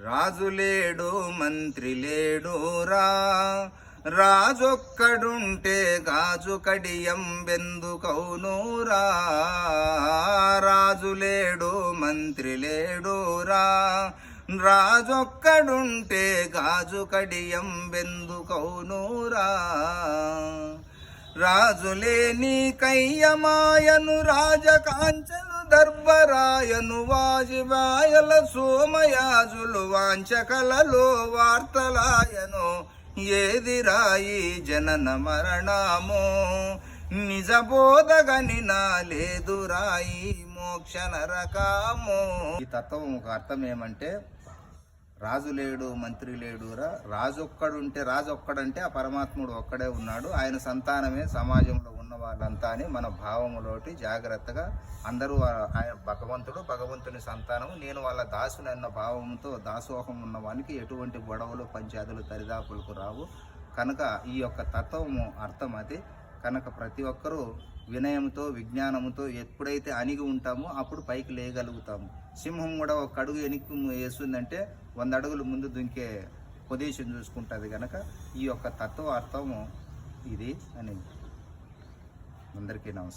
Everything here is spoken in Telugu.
రాజు లేడు మంత్రి లేడురా, రాజొక్కడుంటే గాజు కడియం బెందుకౌనురా. రాజు లేడు మంత్రి లేడురా, రాజొక్కడుంటే గాజు కడియం బెందుకౌనురా. రాజులేని కయ్యమాయను రాజకాంచలు దర్బరాయను వాజివాయల సోమయాజులు వాంచకలలో వార్తలాయను. ఏదిరాయి జనన మరణము నిజబోధగని లేదు రాయి మోక్ష నరకాము. ఈ తత్వం ఒక అర్థం ఏమంటే, రాజు లేడు మంత్రి లేడురా, రాజు ఒక్కడంటే ఆ పరమాత్ముడు ఒక్కడే ఉన్నాడు, ఆయన సంతానమే సమాజంలో ఉన్న వాళ్ళంతా అని మన భావములోటి జాగ్రత్తగా అందరూ ఆయన భగవంతుని సంతానము, నేను వాళ్ళ దాసుని అన్న భావంతో దాసోహం ఉన్న వానికి ఎటువంటి గొడవలు పంచాదులు దరిదాపులకు రావు. కనుక ఈ యొక్క తత్వము అర్థం అది. కనుక ప్రతి ఒక్కరూ వినయంతో విజ్ఞానంతో ఎప్పుడైతే అణిగి ఉంటామో అప్పుడు పైకి లేయగలుగుతాము. సింహం కూడా ఒక అడుగు వెనక్కి వేస్తుందంటే 100 అడుగులు ముందు దుంకే పొజిషన్ చూసుకుంటుంది. కనుక ఈ యొక్క తత్వ అర్థము ఇది అని అందరికీ నమస్కారం.